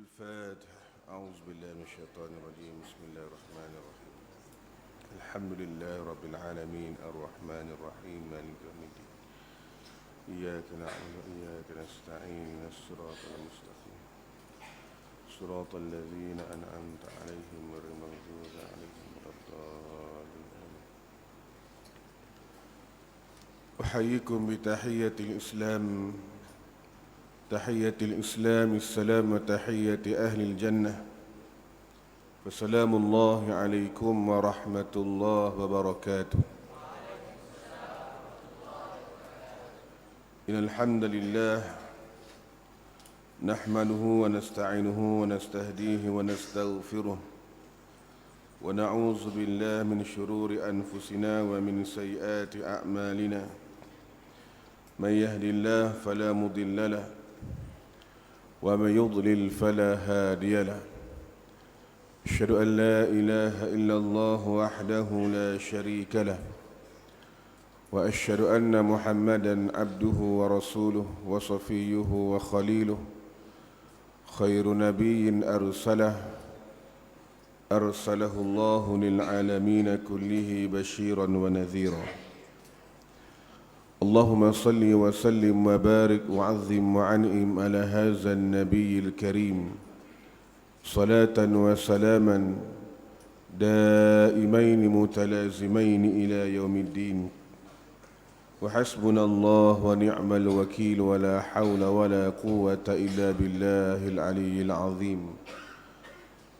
الفاتحة. أعوذ بالله من الشيطان الرجيم. بسم الله الرحمن الرحيم. الحمد لله رب العالمين الرحمن الرحيم مالك يوم الدين. إياك نعبد وإياك نستعين الصراط المستقيم صراط الذين أنعمت عليهم غير المغضوب عليهم ولا الضالين. أحييكم بتحية الإسلام، تحية الإسلام السلام وتحية أهل الجنة، فسلام الله عليكم ورحمة الله وبركاته. إن الحمد لله نحمده ونستعينه ونستهديه ونستغفره ونعوذ بالله من شرور أنفسنا ومن سيئات أعمالنا. من يهد الله فلا مضل له ومن يضلل فلا هادي له. أشهد أن لا إله إلا الله وحده لا شريك له، وأشهد أن محمدًا عبده ورسوله وصفيه وخليله، خير نبي أرسله الله للعالمين كله بشيرا ونذيرا. اللهم صل وسلم وبارك وعظم وعنئم على هذا النبي الكريم صلاة وسلاما دائمين متلازمين إلى يوم الدين. وحسبنا الله ونعم الوكيل ولا حول ولا قوة إلا بالله العلي العظيم.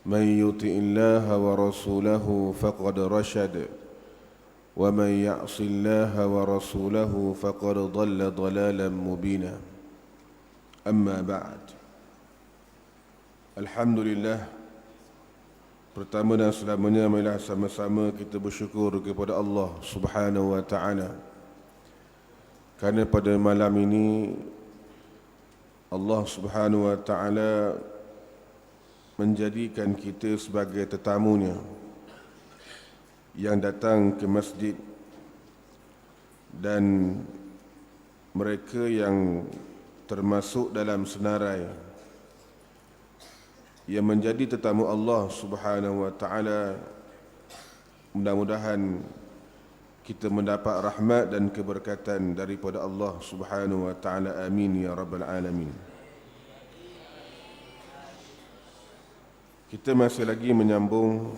من يطع الله ورسوله فقد رشد، ومن يعص الله ورسوله فقد ضل ضلالا مبينا. أما بعد. Alhamdulillah, pertama dan selamanya marilah sama-sama kita bersyukur kepada Allah Subhanahu wa taala, kerana pada malam ini Allah Subhanahu wa taala menjadikan kita sebagai tetamunya yang datang ke masjid, dan mereka yang termasuk dalam senarai yang menjadi tetamu Allah Subhanahu wa taala, mudah-mudahan kita mendapat rahmat dan keberkatan daripada Allah Subhanahu wa taala. Amin ya rabbal alamin. Kita masih lagi menyambung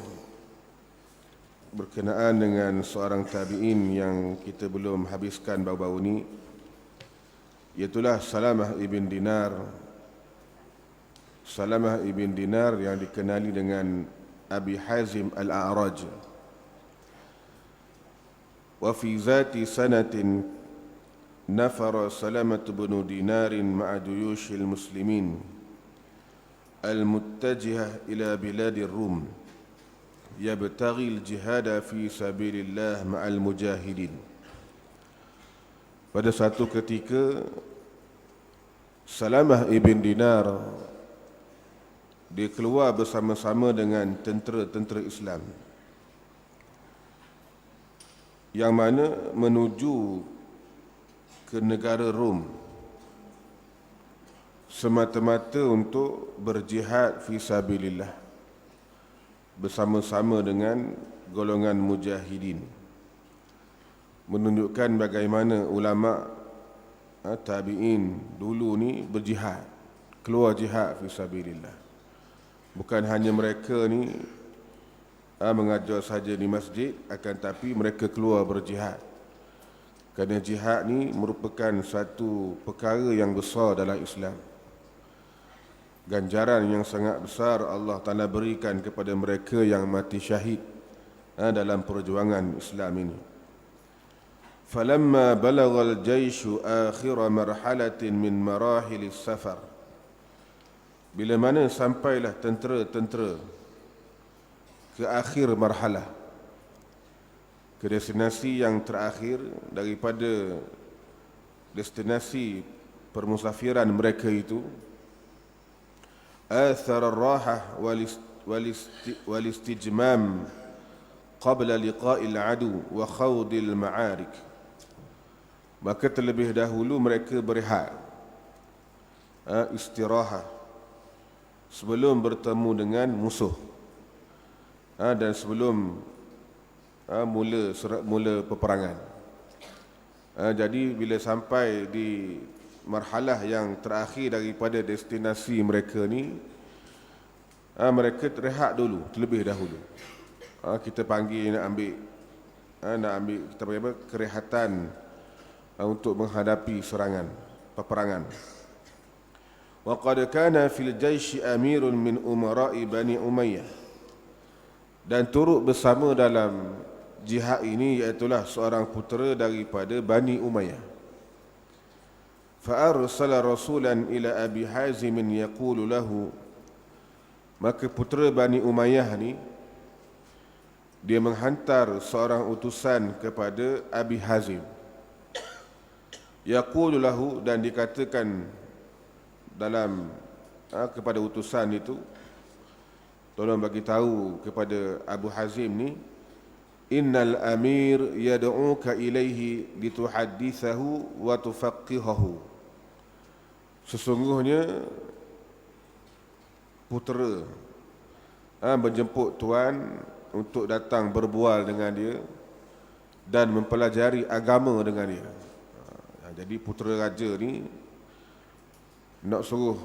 berkenaan dengan seorang tabi'in yang kita belum habiskan baru-baru ini, iaitulah Salamah ibn Dinar. Salamah ibn Dinar yang dikenali dengan Abi Hazim al-A'raj. Wa fi zati sanatin nafara Salamah ibn Dinar ma'a juyushil muslimin al-muttajihah ila biladir Rum yabtaghi al-jihada fi sabilillah ma'al mujahidin. Pada satu ketika Salamah ibn Dinar dia keluar bersama-sama dengan tentera-tentera Islam yang mana menuju ke negara Rom semata-mata untuk berjihad fi sabilillah bersama-sama dengan golongan mujahidin. Menunjukkan bagaimana ulama tabi'in dulu ni berjihad, keluar jihad fi sabilillah. Bukan hanya mereka ni mengajar saja di masjid, akan tapi mereka keluar berjihad. Kerana jihad ni merupakan satu perkara yang besar dalam Islam. Ganjaran yang sangat besar Allah Ta'ala berikan kepada mereka yang mati syahid dalam perjuangan Islam ini. Falamma balagha al-jayshu akhir marhalatin min marahilis safar. Bila mana sampailah tentera-tentera ke akhir marhalah, ke destinasi yang terakhir daripada destinasi permusafiran mereka itu, athar ar-rahah wal istijmam qabla liqa'il adu wa khawdil ma'arik. Maka terlebih dahulu mereka berehat, istirahat sebelum bertemu dengan musuh, dan sebelum mula peperangan. Jadi bila sampai di marhalah yang terakhir daripada destinasi mereka ni, mereka rehat dulu terlebih dahulu. Kita panggil nak ambil kita panggil apa, kerehatan untuk menghadapi serangan peperangan. Wa qad kana fil jaish amirun min umara'i Bani Umayyah, dan turut bersama dalam jihad ini iaitulah seorang putera daripada Bani Umayyah. Fa arsala rasulan ila Abi Hazim yaqulu lahu, maka putera Bani Umayyah ni dia menghantar seorang utusan kepada Abi Hazim. Yaqulu lahu, dan dikatakan dalam kepada utusan itu, tolong bagi tahu kepada Abu Hazim ni, innal amir yad'uka ilaihi lituhaddithahu wa tufaqihahu. Sesungguhnya putera menjemput tuan untuk datang berbual dengan dia dan mempelajari agama dengan dia. Jadi putera raja ni nak suruh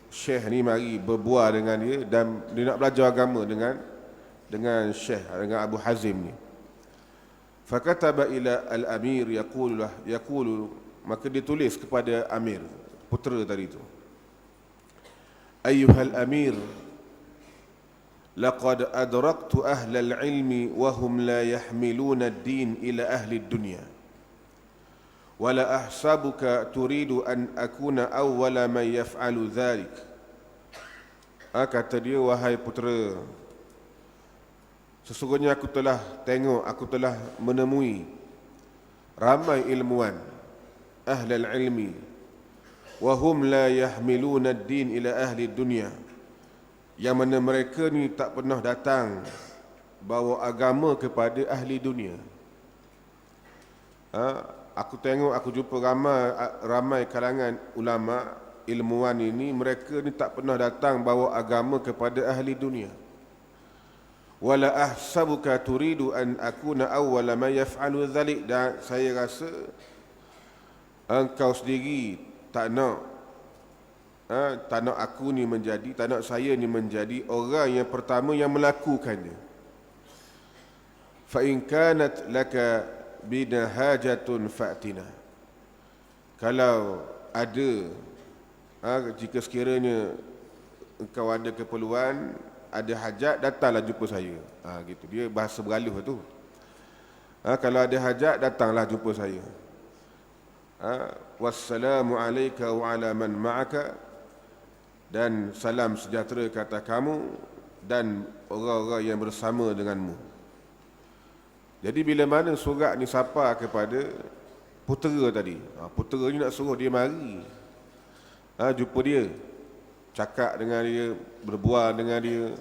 syekh ni mari berbual dengan dia, dan dia nak belajar agama dengan syekh, dengan Abu Hazim ni. Fakataba ila al-amir yaqulu, maka ditulis kepada amir, putera tadi itu, ayyuhal amir, laqad adraktu ahlal ilmi wa hum la yahmiluna ad-din ila ahli ad-dunya, wa la ahsabuka turidu an akuna awwala man yaf'alu dhalik. Kata dia, wahai putera, sesungguhnya aku telah menemui ramai ilmuwan ahlal ilmi wa hum la yahmiluna ad-din ila ahli dunya, yang mana mereka ni tak pernah datang bawa agama kepada ahli dunia. Aku jumpa ramai kalangan ulama ilmuwan ini, mereka ni tak pernah datang bawa agama kepada ahli dunia. Wala ahsabuka turidu an akuna awwala ma yaf'alu dhalik, dan saya rasa engkau sendiri tak nak aku ni menjadi, tak nak saya ni menjadi orang yang pertama yang melakukannya. Fa in kanat laka bina hajatun fa'tina, kalau ada jika sekiranya engkau ada keperluan, ada hajat, datanglah jumpa saya. Gitu, dia bahasa beralih tu. Kalau ada hajat, datanglah jumpa saya. Wassalamu alayka wa ala man ma'aka, dan salam sejahtera ke atas kamu dan orang-orang yang bersama denganmu. Jadi bila mana surat ni sapa kepada putera tadi, putera ni nak suruh dia mari jumpa dia, cakap dengan dia, berbual dengan dia,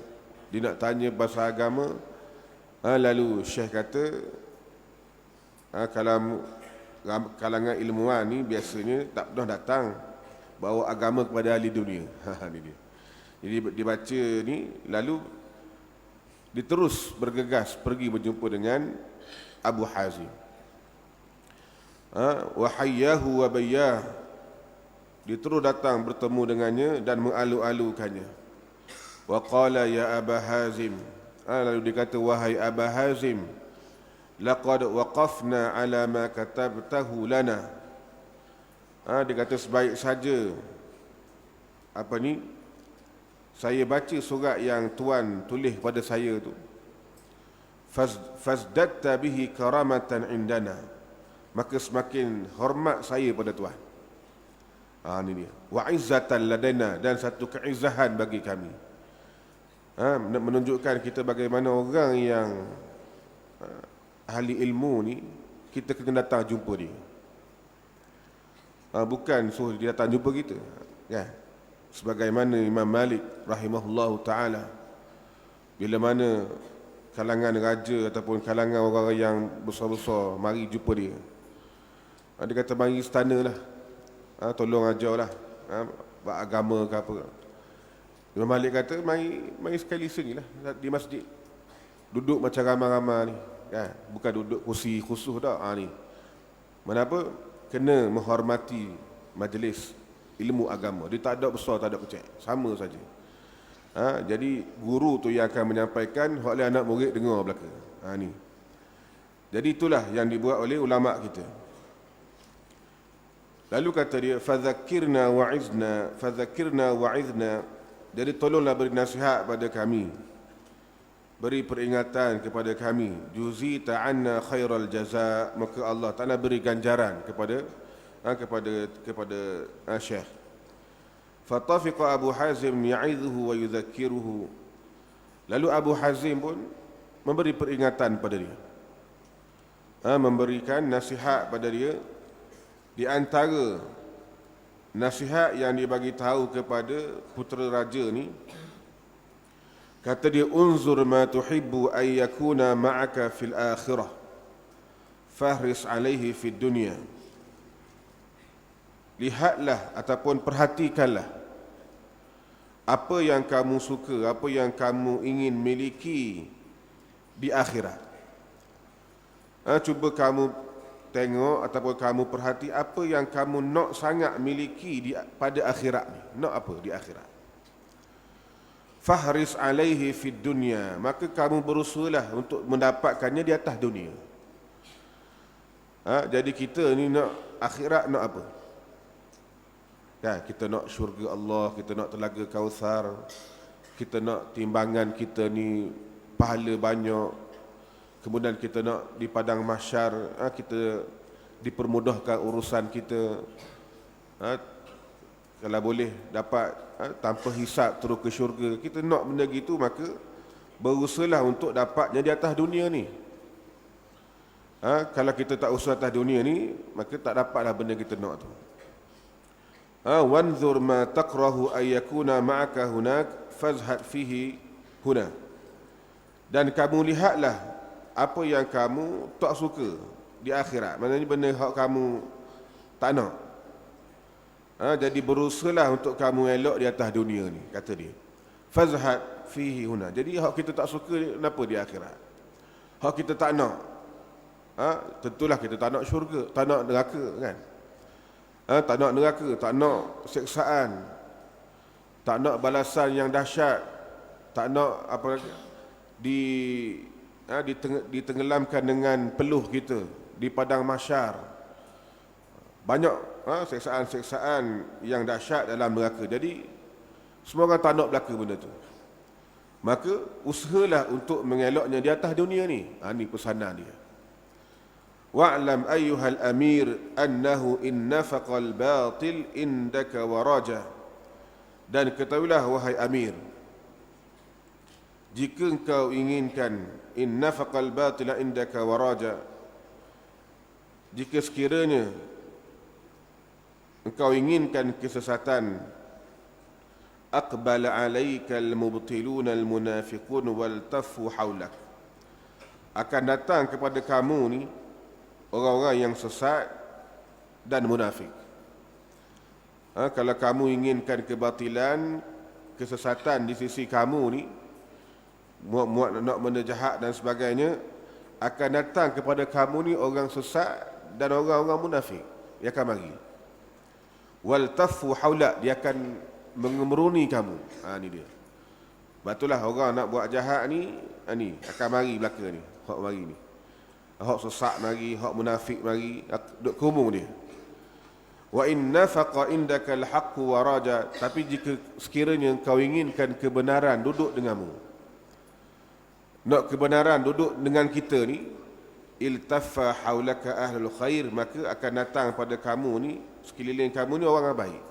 dia nak tanya pasal agama. Lalu Syekh kata, kalau kalangan ilmuwan ni biasanya tak pernah datang bawa agama kepada ahli dunia. Ni dia. Jadi dibaca ni, lalu diterus bergegas pergi berjumpa dengan Abu Hazim. Wa hayyahu wa bayyah, dia terus datang bertemu dengannya dan mengalu-alukannya. Wa qala ya Aba Hazim, lalu dia kata, wahai Aba Hazim, laqad waqafna ala ma katabtahu lana. Dia kata, sebaik saja saya baca surat yang tuan tulis pada saya tu, fazdatta bihi karamatan indana, maka semakin hormat saya pada tuan. Ini dia. Wa izzatan ladaina, dan satu keizahan bagi kami. Menunjukkan kita bagaimana orang yang ahli ilmu ni, kita kena datang jumpa dia. Bukan suruh dia datang jumpa kita. Sebagaimana Imam Malik rahimahullahu ta'ala, bila mana kalangan raja ataupun kalangan orang yang besar-besar mari jumpa dia, dia kata, mari istana lah, tolong ajarlah agama ke apa. Imam Malik kata, mai sekali sini lah di masjid. Duduk macam ramai-ramai ni. Kan? Bukan duduk kursi khusus dah. Ni. Kenapa? Kena menghormati majlis ilmu agama. Dia tak ada besar, tak ada kecil. Sama saja. Jadi guru tu yang akan menyampaikan, hak anak murid dengar belaka. Ni. Jadi itulah yang dibuat oleh ulama kita. Lalu kata dia, fadzakirna wa'izna. Jadi tolonglah beri nasihat pada kami, beri peringatan kepada kami. Juzi ta'anna khairal jaza, maka Allah Ta'ala beri ganjaran kepada Syekh. Fatafiqa Abu Hazim ya'idhuhu wa yudhakiruhu. Lalu Abu Hazim pun memberi peringatan pada dia, memberikan nasihat pada dia. Di antara nasihat yang dibagi tahu kepada putera raja ni, kata dia, unzur ma tuhibbu ay yakuna ma'aka fil akhirah fahris alaihi fid dunya. Lihatlah ataupun perhatikanlah apa yang kamu suka, apa yang kamu ingin miliki di akhirat. Cuba kamu tengok ataupun kamu perhati apa yang kamu nak sangat miliki pada akhirat ni. Nak apa di akhirat? Fahris alaihi fid dunya, maka kamu berusahalah untuk mendapatkannya di atas dunia. Jadi kita ni nak akhirat, nak apa? Kan, kita nak syurga Allah, kita nak telaga Kautsar, kita nak timbangan kita ni pahala banyak, kemudian kita nak di padang mahsyar, kita dipermudahkan urusan kita, kalau boleh dapat tanpa hisap terus ke syurga. Kita nak benda gitu, maka berusahalah untuk dapatnya di atas dunia ni. Kalau kita tak usaha atas dunia ni, maka tak dapatlah benda kita nak tu. Wanzur ma taqrahu ay yakuna ma'aka hunak fazhad fihi huna. Dan kamu lihatlah apa yang kamu tak suka di akhirat. Maknanya benda yang kamu tak nak. Jadi berusahalah untuk kamu elok di atas dunia ni, kata dia. Fazhad fihi huna. Jadi hak kita tak suka kenapa di akhirat? Hak kita tak nak. Tentulah kita tak nak syurga, tak nak neraka kan? Tak nak neraka, tak nak seksaan, tak nak balasan yang dahsyat, tak nak apa lagi, ditenggelamkan dengan peluh kita di padang mahsyar. Banyak seksaan-seksaan yang dahsyat dalam neraka. Jadi semua orang tak nak berlaku benda tu. Maka usahalah untuk mengelaknya di atas dunia ni. Ni pesanan dia. Wa'lam ayyuhal amir annahu in nafaqal batil indaka waraja. Dan ketahuilah wahai amir, jika engkau inginkan in nafaqal batila indaka waraja, jika sekiranya engkau inginkan kesesatan, aqbala alaika almubtiluna almunafiqun waltafu haulak, akan datang kepada kamu ni orang-orang yang sesat dan munafik. Kalau kamu inginkan kebatilan, kesesatan di sisi kamu ni, muat nak benda jahat dan sebagainya, akan datang kepada kamu ni orang sesat dan orang-orang munafik. Dia akan mari. Waltafu haulak, dia akan mengemuruni kamu. Ni dia. Betullah orang nak buat jahat ni, ni akan mari belaka ni, hak mari ni. Hak sesak mari, hak munafik mari, duk kumung dia. Wa in nafaqa indaka al-haqqu wa raja, tapi jika sekiranya kau inginkan kebenaran duduk denganmu, nak kebenaran duduk dengan kita ni, iltaffa haulaka ahlul khair, maka akan datang pada kamu ni, sekeliling kamu ni orang baik.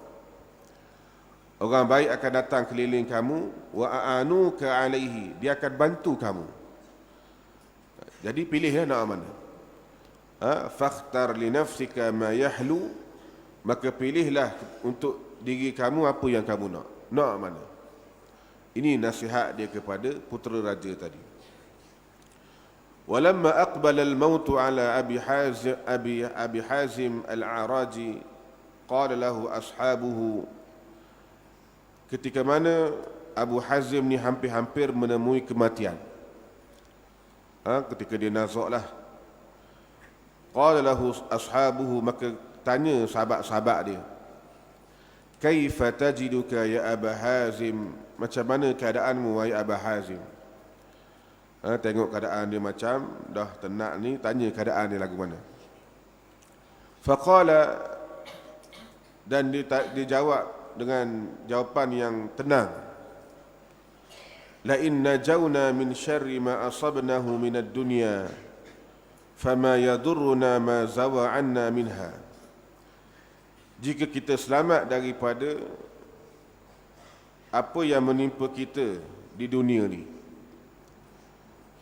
Orang baik akan datang keliling kamu, wa a'anuka alaihi, dia akan bantu kamu. Jadi pilihlah nak mana. Fakhtar li nafsika ma yahlu, maka pilihlah untuk diri kamu apa yang kamu nak. Nak mana? Ini nasihat dia kepada putera raja tadi. Walamma aqbala al-maut ala Abi Hazim al-A'raji, qala lahu ashabuhu, ketika mana Abu Hazim ni hampir-hampir menemui kematian. Ketika dia nazak lah. Qala lahu ashabuhu, maka tanya sahabat-sahabat dia, kaifa tajiduka ya Aba Hazim, macam mana keadaanmu wahai Aba Hazim? Tengok keadaan dia macam dah tenang ni, tanya keadaan dia lagu mana. Faqala, dan dia jawab dengan jawapan yang tenang, la in najawna min syarri ma asabnahu min ad-dunya fama yadurruna ma zawa anna minha. Jika kita selamat daripada apa yang menimpa kita di dunia ni,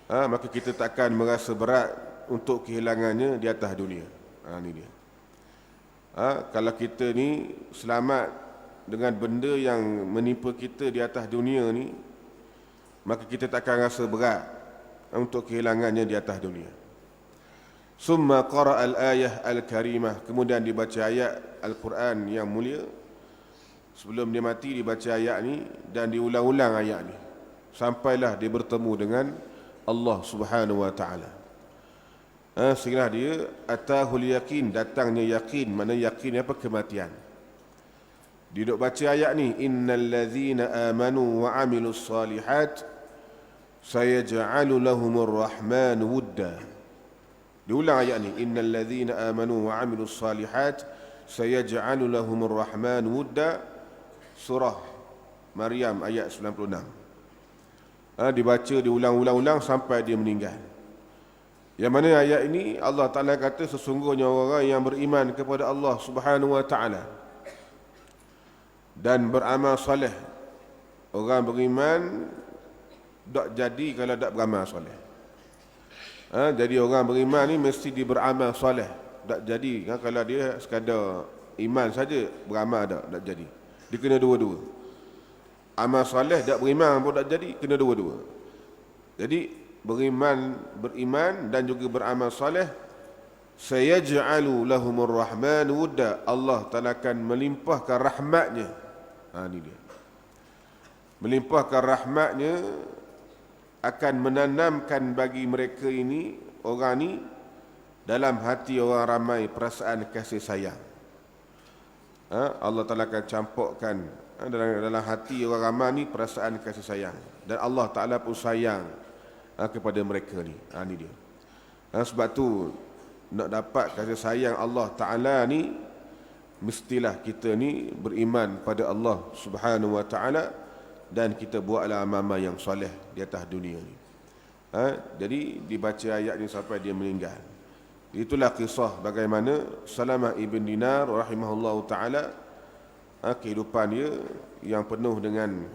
maka kita takkan merasa berat untuk kehilangannya di atas dunia. Ini dia. Kalau kita ni selamat dengan benda yang menimpa kita di atas dunia ni, maka kita takkan rasa berat untuk kehilangannya di atas dunia. Summa qara al-ayah al-karimah, kemudian dibaca ayat Al-Quran yang mulia. Sebelum dia mati dibaca ayat ni dan diulang-ulang ayat ni sampailah dia bertemu dengan Allah Subhanahu wa taala. Sehingga dia atahul yakin, datangnya yakin. Mana yakin apa? Kematian. Dia duk baca ayat ni, innal ladzina amanu wa amilus salihat sayaj'alu lahumur rahman wudda. Diulang ayat ni, innal ladzina amanu wa amilus salihat sayaj'alu lahumur rahman wudda. Surah Maryam ayat 96. Dibaca diulang-ulang sampai dia meninggal. Yang mana ayat ini Allah Ta'ala kata sesungguhnya orang yang beriman kepada Allah Subhanahu wa Ta'ala dan beramal soleh. Orang beriman tak jadi kalau tak beramal soleh. Jadi orang beriman ni mesti dia beramal soleh. Tak jadi kalau dia sekadar iman saja, beramal tak jadi. Dia kena dua-dua. Amal soleh tak beriman pun tak jadi, kena dua-dua. Jadi beriman dan juga beramal soleh, sayaj'alu lahumur rahman wudda. Allah Ta'ala akan melimpahkan rahmatnya. Ini dia. Melimpahkan rahmatnya, akan menanamkan bagi mereka ini, orang ni, dalam hati orang ramai perasaan kasih sayang. Allah Ta'ala akan campurkan dalam hati orang ramai ni perasaan kasih sayang. Dan Allah Ta'ala pun sayang kepada mereka ni. Ini dia. Sebab tu nak dapat kasih sayang Allah Ta'ala ni, mestilah kita ni beriman pada Allah Subhanahu wa Ta'ala dan kita buatlah amal-amal yang soleh di atas dunia ni. Jadi dibaca ayat ni sampai dia meninggal. Itulah kisah bagaimana Salamah ibn Dinar rahimahullahu ta'ala, kehidupan dia yang penuh dengan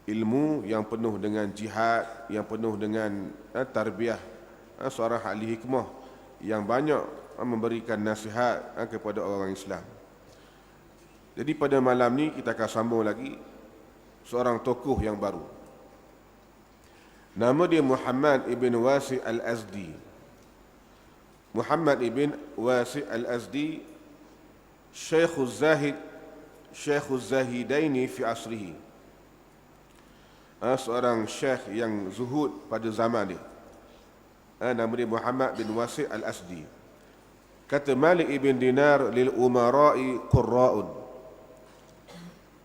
ilmu, yang penuh dengan jihad, yang penuh dengan tarbiyah, seorang ahli hikmah yang banyak memberikan nasihat kepada orang Islam. Jadi pada malam ni kita akan sambung lagi seorang tokoh yang baru. Nama dia Muhammad ibn Wasi' al-Azdi. Muhammad ibn Wasi' al-Azdi, Syekhuz Zahidaini fi asrihi. Seorang syekh yang zuhud pada zaman dia. Nama dia Muhammad bin Wasi' al-Azdi. Kata Malik ibn Dinar, lil umara'i qurra'un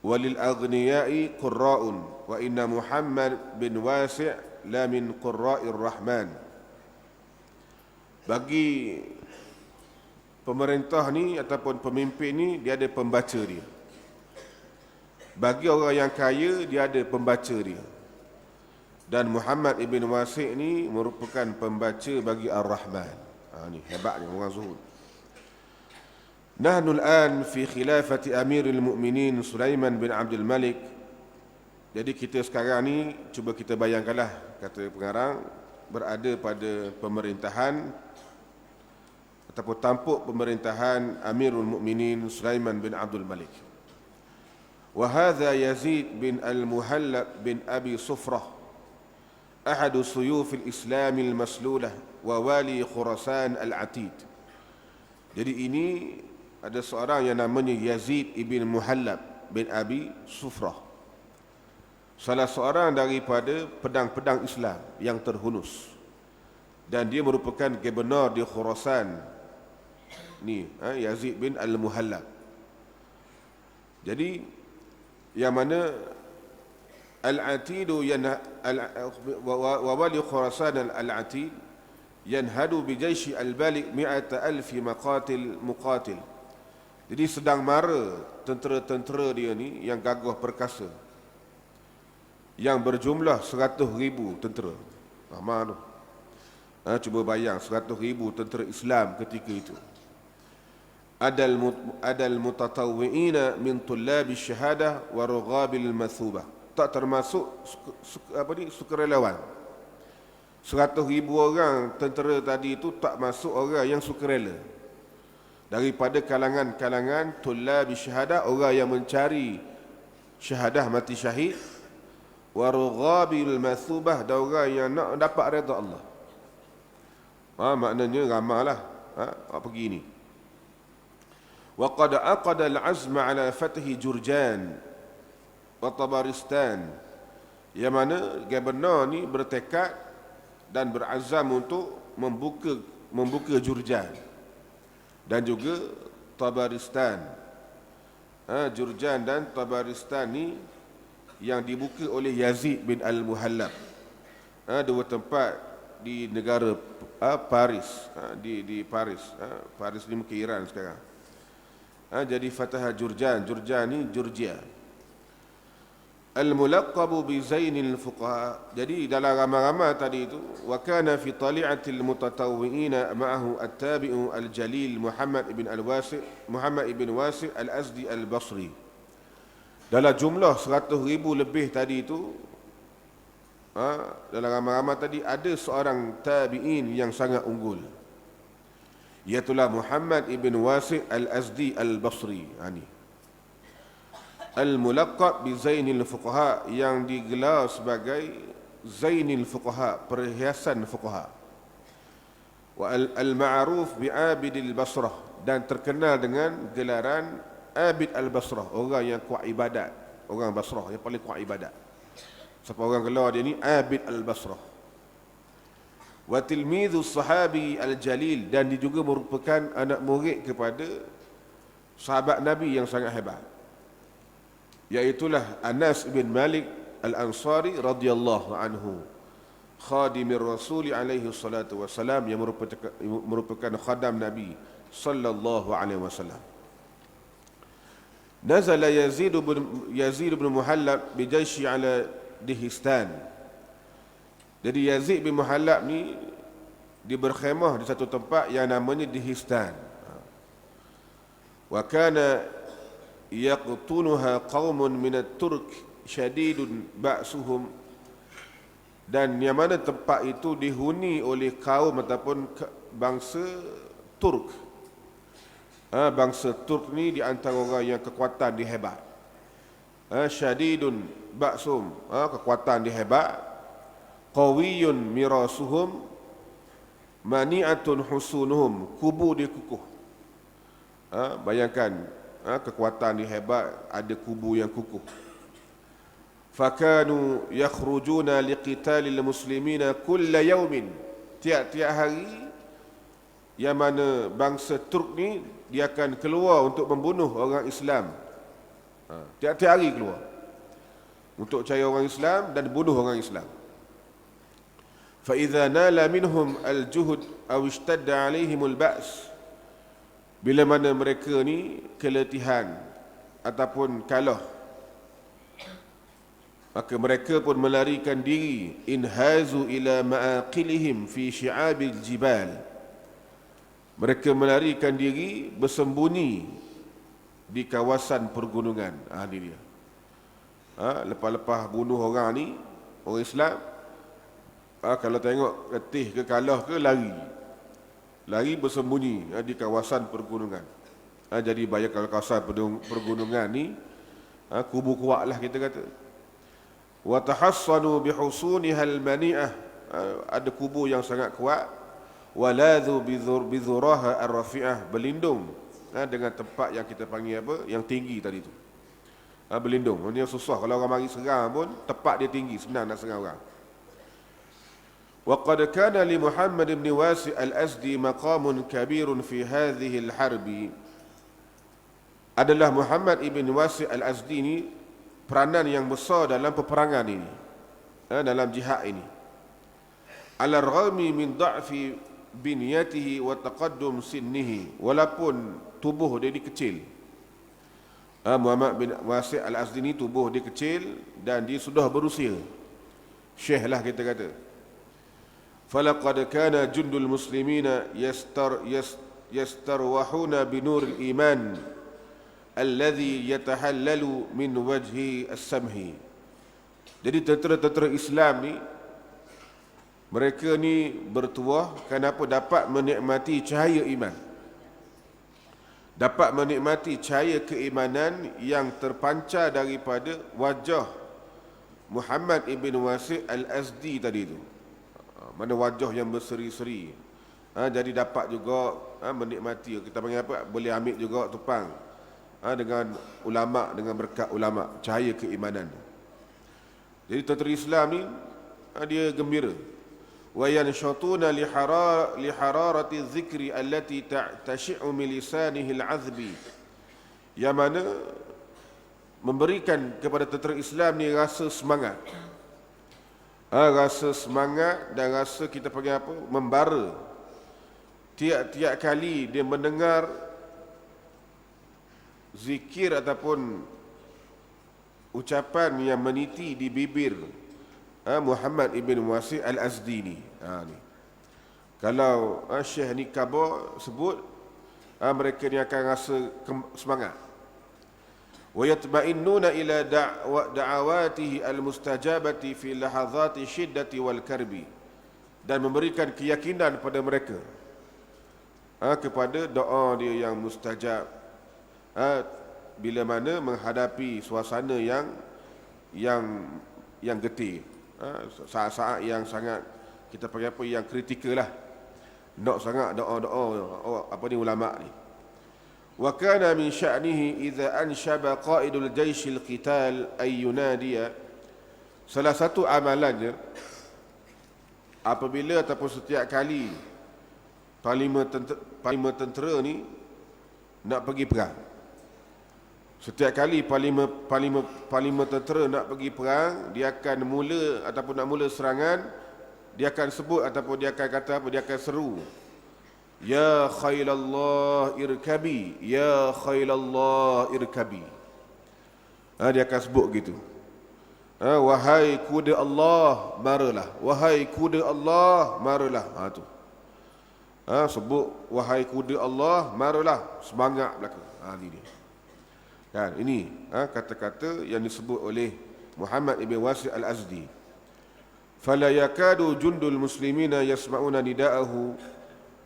wa lil aghniyai qurra'un wa inna Muhammad bin Wasi' la min qurra'ir rahman. Bagi pemerintah ni ataupun pemimpin ni, dia ada pembaca dia. Bagi orang yang kaya, dia ada pembaca dia. Dan Muhammad ibn Wasi' ni merupakan pembaca bagi Ar-Rahman. Ni hebatnya orang zuhud. Nahnu al-an fi khilafati Amirul Mukminin Sulaiman bin Abdul Malik. Jadi kita sekarang ni, cuba kita bayangkanlah, kata pengarang, berada pada pemerintahan ataupun tampuk pemerintahan Amirul Mukminin Sulaiman bin Abdul Malik. Wa hadha Yazid bin al-Muhallab bin Abi Sufrah, ahadu suyuf al-Islam al-maslulah wa wali Khurasan al-Atid. Jadi ini ada seorang yang namanya Yazid ibn Muhallab bin Abi Sufrah, salah seorang daripada pedang-pedang Islam yang terhunus, dan dia merupakan gubernur di Khurasan ni, Yazid bin Al-Muhallab. Jadi yang mana Al-Atidu wa wali Khurasan Al-Atid yanhadu bi jaishi al-balik 100,000 muqatil. Jadi sedang mara tentera-tentera dia ni yang gagah perkasa, yang berjumlah 100,000 tentera. Ramai tu. Cuba bayang 100,000 tentera Islam ketika itu. Adal mutatawwi'ina min tullabi syahadah wa rughabil mathubah. Tak termasuk sukarelawan. 100,000 orang tentera tadi itu tak masuk orang yang sukarela. Daripada kalangan tullabi syahadah, orang yang mencari syahadah, mati syahid, wa rughabil mathubah, dan orang yang nak dapat redha Allah. Maknanya ramailah pergi ni. Wa qad aqada al-azma ala fathi Jurjan wa Tabaristan, yang mana gubernur ni bertekad dan berazam untuk membuka Jurjan dan juga Tabaristan. Jurjan dan Tabaristan ni yang dibuka oleh Yazid bin Al-Muhallab. Dua tempat di negara Paris, di Paris. Paris ni mungkin Iran sekarang. Jadi Fatah Jurjan ni Georgia. Al-mulaqabu bi zainil fuqaha. Jadi dalam ramai-ramai tadi itu, wa kana fi tali'atil mutatawwi'ina ma'ahu at-tabi'u al-jalil Muhammad ibn Wasi' al-Azdi al-Basri. Dalam jumlah 100,000 lebih tadi itu, dalam ramai-ramai tadi ada seorang tabi'in yang sangat unggul, iaitulah Muhammad ibn Wasi' al-Azdi al-Basri. Al-mulaqab bi Zainil Fuqaha, yang digelar sebagai Zainil Fuqaha, perhiasan fuqaha. Wa al-ma'ruf bi Abidil Basrah, dan terkenal dengan gelaran Abid al-Basrah, orang yang kuat ibadat, orang Basrah yang paling kuat ibadat. Siapa orang gelar dia ni? Abid al-Basrah. Wa tilmidhu sahabi al-jalil, dan dia juga merupakan anak murid kepada sahabat Nabi yang sangat hebat, iaitulah Anas bin Malik al-Ansari radhiyallahu anhu, khadimir Rasul alaihi salatu wassalam, yang merupakan khadam Nabi sallallahu alaihi wasallam. Nazala Yazid bin Muhallab bi jaishi ala Dihistan. Jadi Yazid bin Muhallab ni dia berkhemah di satu tempat yang namanya Dihistan. Wa kana yaqtunuha qaumun min at-turk syadidun ba'suhum, dan yang mana tempat itu dihuni oleh kaum ataupun bangsa Turk. Bangsa Turk ni di antara orang yang kekuatan dia hebat. Syadidun ba'sum, kekuatan dia hebat. Qawiyun mirasuhum, mani'atun husunuhum, kubu dia kukuh. Bayangkan, kekuatan dia hebat, ada kubu yang kukuh. Fakanu yakhrujuna liqitalil muslimina kulla yawmin, tiap-tiap hari, yang mana bangsa Turk ni dia akan keluar untuk membunuh orang Islam. Tiap-tiap hari keluar untuk cari orang Islam dan bunuh orang Islam. Fa idza nala minhum al-juhd aw ishtadda alaihim al-ba's, bila mana mereka ni keletihan ataupun kalah, maka mereka pun melarikan diri. Inhazu ila ma'aqilihim fi syi'abil jibal, mereka melarikan diri bersembunyi di kawasan pergunungan. Ini dia. Lepas-lepas bunuh orang ni, orang Islam, kalau tengok letih ke kalah ke, lari bersembunyi di kawasan pergunungan. Jadi banyak kalau kawasan pergunungan ni, kubu kuat lah kita kata. Wa tahassanu bihusunihal mani'ah, ada kubu yang sangat kuat. Waladhu bidhuraha ar-rafi'ah, berlindung dengan tempat yang kita panggil apa, yang tinggi tadi tu. berlindung. Dia susah kalau orang mari serang pun tepat dia tinggi, senang nak serang orang. وقد كان لمحمد بن واسع الأزدي مقام كبير في هذه الحرب. Adalah Muhammad ibn Wasi' al-Azdi ini peranan yang besar dalam peperangan ini, dalam jihad ini. Ala ragmi min da'fi binyatihi wa taqaddum sinnihi, walaupun tubuh dia ni kecil. Muhammad bin Wasi' al-Azdi ini tubuh dia kecil dan dia sudah berusia. Syekh lah kita kata. فلقد كان جند المسلمين يستروحون بنور الإيمان الذي يتحلل من وجه السمح. Jadi tentera-tentera Islam ni, mereka ni bertuah kenapa dapat menikmati cahaya iman, dapat menikmati cahaya keimanan yang terpancar daripada wajah Muhammad ibn Wasi' al-Azdi tadi itu. Mana wajah yang berseri-seri, jadi dapat juga menikmati, kita panggil apa, boleh ambil juga tupang dengan ulama, dengan berkat ulama, cahaya keimanan. Jadi tentera Islam ni dia gembira. Wa yanshatuna li hararati dzikri allati tashi'u min lisanihi al-'azbi, yang mana memberikan kepada tentera Islam ni rasa semangat, rasa semangat dan rasa kita panggil apa, membara. Tiap-tiap kali dia mendengar zikir ataupun ucapan yang meniti di bibir Muhammad ibn Wasi' al-Azdi ni. Ni. Kalau Syekh ni khabar sebut, mereka ni akan rasa semangat. ويطمئنون إلى دعواته المستجابة في لحظات الشدة والكرب, dan memberikan keyakinan pada mereka kepada doa dia yang mustajab bila mana menghadapi suasana yang getih, saat-saat yang sangat kita panggil apa, yang kritikal lah. Nak sangat doa-doa apa ni ulama ni. وكان من شأنه إذا أنشب قائد الجيش القتال أن ينادي. Salah satu amalannya, apabila ataupun setiap kali panglima tentera ni nak pergi perang, setiap kali panglima tentera nak pergi perang, dia akan mula ataupun nak mula serangan, dia akan sebut ataupun dia akan kata apa, dia akan seru, Ya khailallah irkabi, Ya khailallah irkabi. Dia akan sebut gitu. Wahai kuda Allah, maralah. Wahai kuda Allah, maralah. Tu. Sebut wahai kuda Allah, maralah. Semangat belaka. Ini dia. Kan, ini kata-kata yang disebut oleh Muhammad ibn Wasi' al-Azdi. Fala yakadu jundul muslimina yasma'una nida'ahu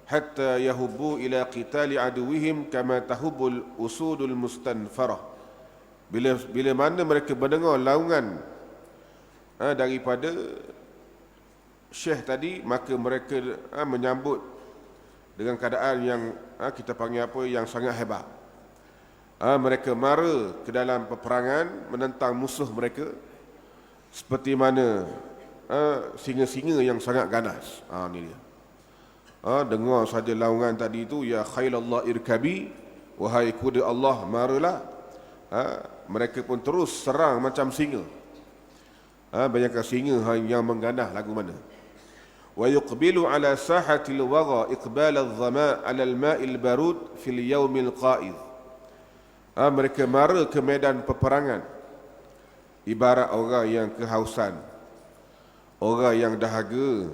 hatta yahubbu ila qitali aduwihim kama tahubbul usudul mustanfarah. Bila mana mereka mendengar laungan daripada Syekh tadi, maka mereka menyambut dengan keadaan yang kita panggil apa, yang sangat hebat. Mereka mara ke dalam peperangan menentang musuh mereka seperti mana singa-singa yang sangat ganas. Ni dia. Dengar saja laungan tadi itu, Ya khailallah irkabi, wahai kuda Allah, maralah. Mereka pun terus serang macam singa. Bayangkan singa yang mengganah lagu mana. Wa yuqbilu ala sahatil wagha iqbal adh-dhama ala al-ma'il barud fil yawmil qa'id. Mereka mara ke medan peperangan ibarat orang yang kehausan, orang yang dahaga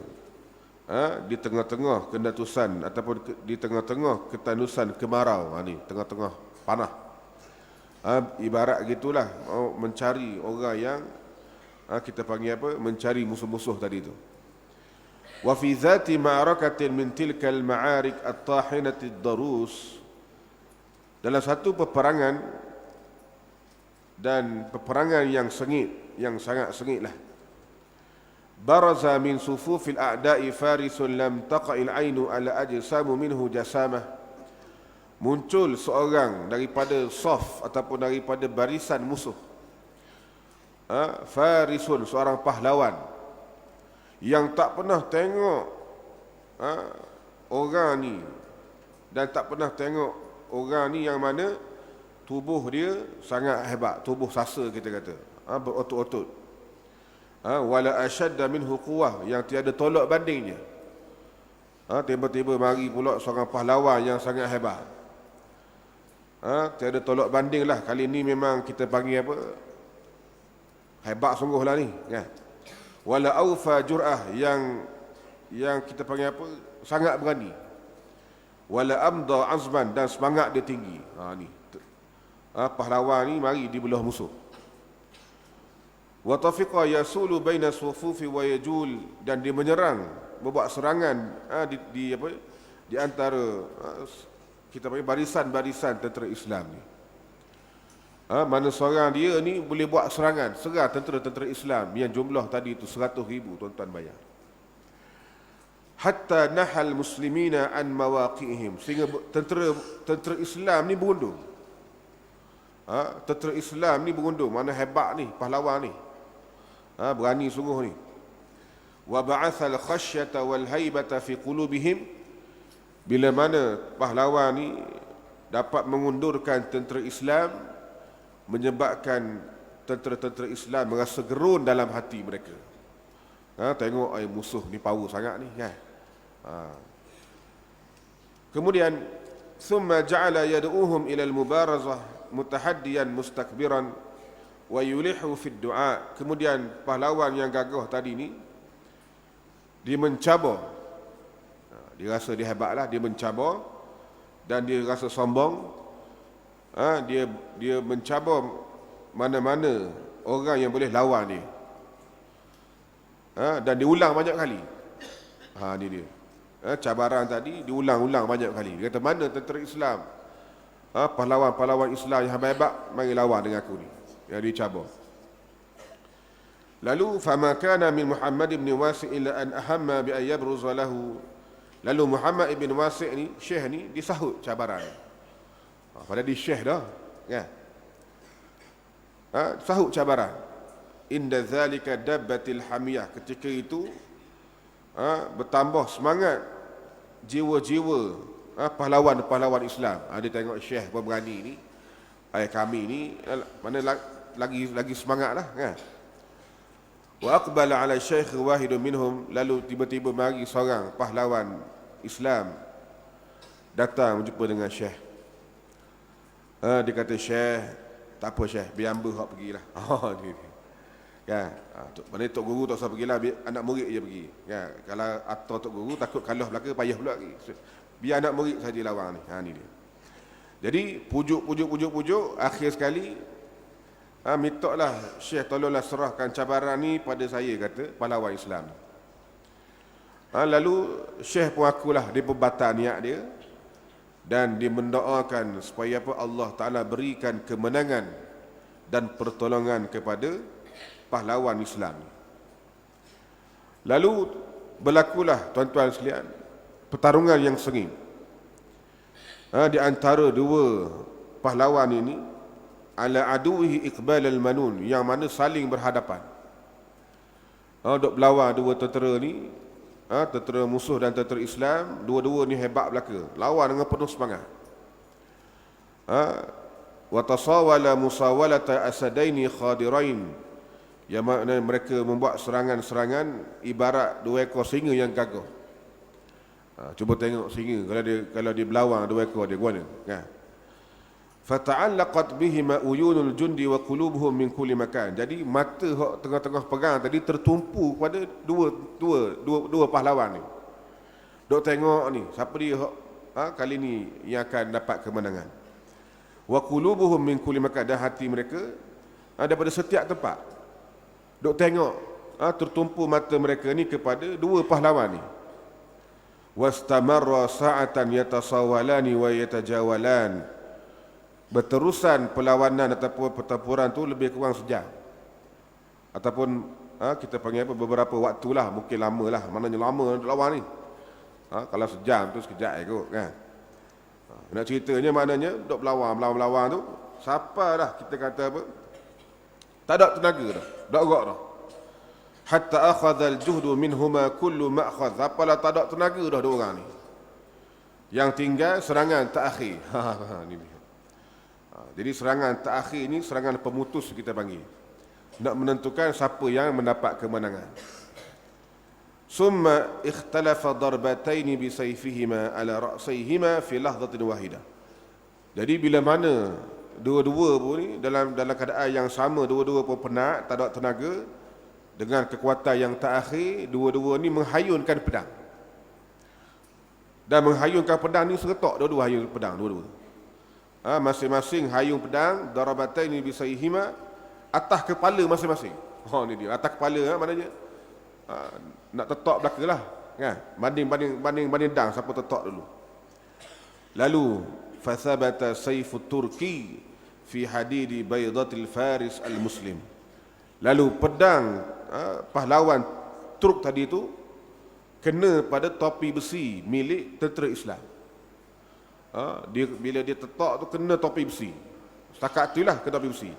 di tengah-tengah kenatusan ataupun di tengah-tengah ketandusan kemarau. Ni tengah-tengah panah. Ibarat gitulah, mencari orang yang kita panggil apa, mencari musuh-musuh tadi itu. Wa fi dhati ma'arakatin min tilka al-ma'arik at-tahinati ad-darus, dalam satu peperangan, dan peperangan yang sengit, yang sangat sengitlah. Baraza min sufufil a'da'i farisun lam taqa'il ainu ala ajsamu minhu jasamah. Muncul seorang daripada saf ataupun daripada barisan musuh. farisun, seorang pahlawan yang tak pernah tengok orang ni, dan tak pernah tengok orang ni yang mana tubuh dia sangat hebat, tubuh sasa kita kata, berotot-otot, wala ashadda minhu quwwah, yang tiada tolak bandingnya. Tiba-tiba mari pula seorang pahlawan yang sangat hebat, tiada tolak banding lah. Kali ni memang kita panggil apa, hebat sungguh lah ni, kan? Wala awfa jur'ah, yang kita panggil apa, sangat berani. Wala amda azman, dan semangat dia tinggi. Ni pahlawan ni mari di belah musuh. Wa tafiqa yasulu baina sufufi wa yajul, dan dia menyerang, membuat serangan di antara kita panggil barisan-barisan tentera Islam ni. Mana seorang dia ni boleh buat serangan, serang tentera-tentera Islam yang jumlah tadi itu 100,000, tuan-tuan bayar. Hatta nahal muslimina an mawaqihim, sehingga tentera Islam ni berundung. Tentera Islam ni berundung, mana hebat ni pahlawan ni, berani sungguh ni. Wa ba'athal khasyata wal haibata fi qulubihim, bila mana pahlawan ni dapat mengundurkan tentera Islam, menyebabkan tentera-tentera Islam merasa gerun dalam hati mereka. Tengok musuh ni power sangat ni, kan? Kemudian thumma ja'ala yad'uhum ila al-mubarazah mutahaddiyan mustakbiran wa yulihu fi du'a. Kemudian pahlawan yang gagah tadi ni, dia mencabar, dia rasa dia hebat lah, dia mencabar dan dia rasa sombong. Dia mencabar mana-mana orang yang boleh lawan dia, dan diulang banyak kali. Ni dia, cabaran tadi diulang-ulang banyak kali. Dia kata, mana tentera Islam, pahlawan-pahlawan Islam yang hebat, mari lawan dengan aku ni, yang dicabar. Lalu fama kana min Muhammad ibn Wasi' illa an ahamma bi an yabruza lahu. Lalu Muhammad ibn Wasi' ni, syekh ni, disahut cabaran. Padahal dia syekh dah, kan? Sahut cabaran. Inda zalika dabbatil hamiyah, ketika itu bertambah semangat jiwa-jiwa pahlawan-pahlawan Islam. Dia tengok syekh berani ni, kami ni mana lagi semangat lah, kan? Wa aqbala ala syekh wahidun minhum, lalu tiba-tiba mari seorang pahlawan Islam datang berjumpa dengan syekh. Dia kata, syekh, tak apa syekh, biar hamba hak pergilah. Kan? Mana tok guru tak usah pergilah, biar anak murid je pergi, kan? Kalau atau tok guru takut kalah belaka, payah pula lagi. Biar anak murid saja lawan ni. Ni dia. Jadi pujuk, akhir sekali mintalah syekh tolonglah serahkan cabaran ni pada saya, kata pahlawan Islam. Lalu syekh pun akulah dia berbatal niat dia, dan dia mendoakan supaya Allah Ta'ala berikan kemenangan dan pertolongan kepada pahlawan Islam. Lalu berlakulah, tuan-tuan sekalian, pertarungan yang sengit di antara dua pahlawan ini, ala aduhi iqbal al-manun, yang mana saling berhadapan. Duk berlawan dua tentera ni, tentera musuh dan tentera Islam, dua-dua ni hebat belaka, lawan dengan penuh semangat. Wa tasawala musawalata asadaini khadirain, yang makna mereka membuat serangan-serangan ibarat dua ekor singa yang gagah. Cuba tengok singa, kalau dia berlawan dua ekor dia gimana, kan? Fata'allaqat bihima uyunul jundi wa qulubuhum min kulli makan. Jadi mata hak tengah-tengah pegang tadi tertumpu pada dua pahlawan ni. Dok tengok ni, siapa dia hak kali ni yang akan dapat kemenangan. Wa qulubuhum min kulli makan, dan hati mereka daripada setiap tempat. Dok tengok, tertumpu mata mereka ni kepada dua pahlawan ni. Wastamarra sa'atan yatasawalani wa yatajawalan. Berterusan perlawanan ataupun pertempuran tu lebih kurang sejam, ataupun kita panggil apa, beberapa waktu lah, mungkin lama lah, maknanya lama untuk lawan ni. Kalau sejam tu sekejap kot, kan? Nak ceritanya maknanya duk berlawan tu, siapa dah kita kata apa, Tak ada tenaga dah. Tak gerak dah. Hatta akhadha al-juhdu minhuma kullu ma'khadh. Apalah tak ada tenaga dah dua orang ni. Yang tinggal serangan terakhir. Ni dia. Jadi serangan terakhir ni serangan pemutus kita panggil. Nak menentukan siapa yang mendapat kemenangan. Summa ikhtalafa darbataini bi sayfihima ala ra'sayhima fi lahdatin wahidah. Jadi bila mana dua-dua pun ni dalam keadaan yang sama, dua-dua pun penat, tak ada tenaga, dengan kekuatan yang terakhir, dua-dua ni menghayunkan pedang. Dan menghayunkan pedang ni seretak, dua-dua hayun pedang, dua-dua. Masing-masing hayung pedang, darabataini bisayhima, atas kepala masing-masing. Ni dia, atas kepala maknanya nak tetak belaka lah, kan? Banding dang siapa tetak dulu. Lalu fathabata sayfu turki fi hadidi baydatil faris al-muslim. Lalu pedang pahlawan Turk tadi itu kena pada topi besi milik tentera Islam. Bila dia tetak tu kena topi besi. Setakat itulah kena topi besi.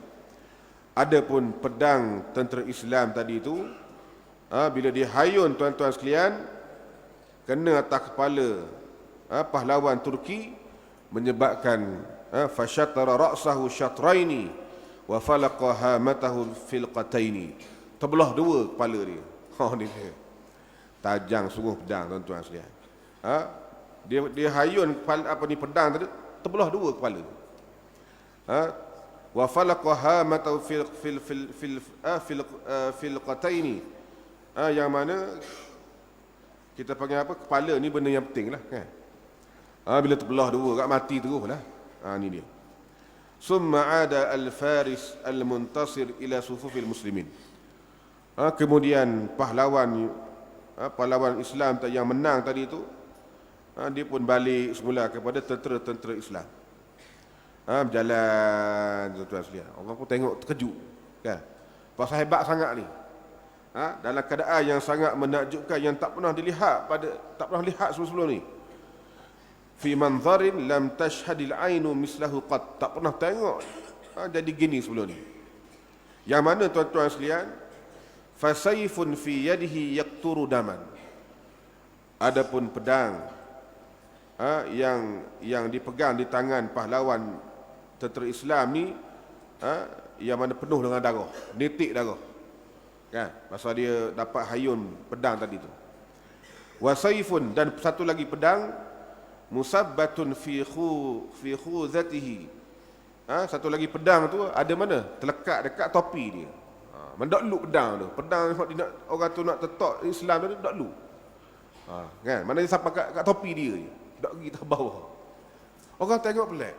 Adapun pedang tentera Islam tadi itu bila dia hayun tuan-tuan sekalian kena atas kepala pahlawan Turki menyebabkan fashatara ra'sahu syatraini wa falaqa hamatahu filqataini. Terbelah dua kepala dia. Ni dia. Tajam sungguh pedang tuan-tuan sekalian. Dia hayun pedang tadi terbelah dua kepala. Wa falaqa hamatahu filqataini. Yang mana kita panggil apa? Kepala ni benda yang penting lah, kan? Bila terbelah dua, kat mati terus lah. Ni dia. Summa ada al-faris al-muntasir ila sufufil muslimin. Kemudian pahlawan Islam yang menang tadi itu, dia pun balik semula kepada tentera-tentera Islam. Berjalan tuan-tuan sekalian. Orang pun tengok terkejut, kan? Pasal hebat sangat ni. Dalam keadaan yang sangat menakjubkan, yang tak pernah lihat sebelum ni. Fi manzarin lam tashhadil ainu mislahu qad. Tak pernah tengok jadi gini sebelum ni. Yang mana tuan-tuan sekalian, fasayfun fi yadihi yaqturu daman. Adapun pedang yang dipegang di tangan pahlawan tentera Islam ni, yang mana penuh dengan darah, nitik darah, kan? Pasal dia dapat hayun pedang tadi tu. Wasayfun, dan satu lagi pedang, musabbatun fi khuzatihi. Satu lagi pedang tu ada mana? Terlekat dekat topi dia. Mendak lu pedang tu. Pedang orang tu nak tetak Islam tu dak lu. Kan? Mana dia sampai kat topi dia je. Dak pergi ke bawah. Orang tengok pelik.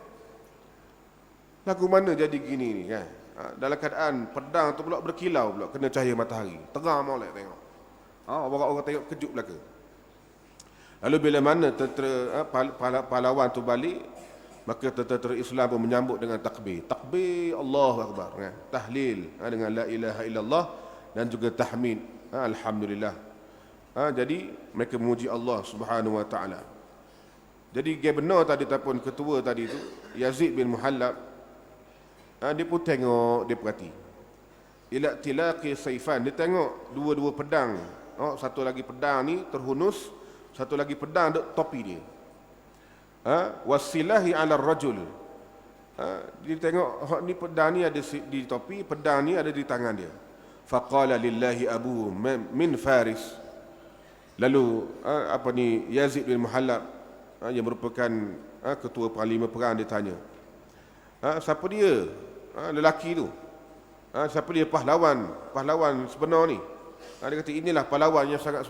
Lagu mana jadi gini ni, kan? Dalam keadaan pedang tu pula berkilau pula kena cahaya matahari. Terang molek tengok. Orang tengok kejut belaka. Lalu bila mana tentera pahlawan tu balik, maka tentera Islam pun menyambut dengan takbir. Takbir Allahu Akbar, kan? Tahlil dengan la ilaha illallah, dan juga tahmid alhamdulillah. Jadi mereka memuji Allah Subhanahu wa taala. Jadi gubernur tadi ataupun ketua tadi tu, Yazid bin Muhallab, dia pun tengok, dia perhati. Ila tilaqi saifan, dia tengok dua-dua pedang. Satu lagi pedang ni terhunus, satu lagi pedang dek topi dia. Wasilahi ala rajul. Dia tengok ni pedang ni ada di topi, pedang ni ada di tangan dia. Faqala lillahi abu min faris. Lalu Yazid bin Muhallab, yang merupakan ketua parlimen perang, dia tanya, siapa dia lelaki tu? Siapa dia pahlawan sebenar ni? Dia kata, inilah pahlawan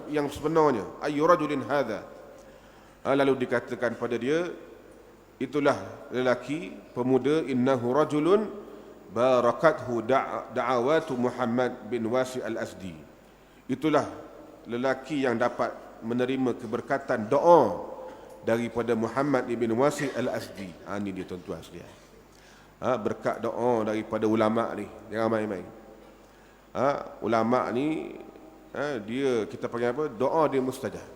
yang sebenarnya. Ayyu rajulin hadha. Lalu dikatakan pada dia, itulah lelaki pemuda, innahu rajulun barakathu da'awatu Muhammad bin Wasi al-Asdi. Itulah lelaki yang dapat menerima keberkatan doa daripada Muhammad bin Wasi al-Asdi. Ini dia tuan-tuan sekalian. Berkat doa daripada ulama ni, jangan main-main. Ulama ni, dia kita panggil apa? Doa dia mustajab.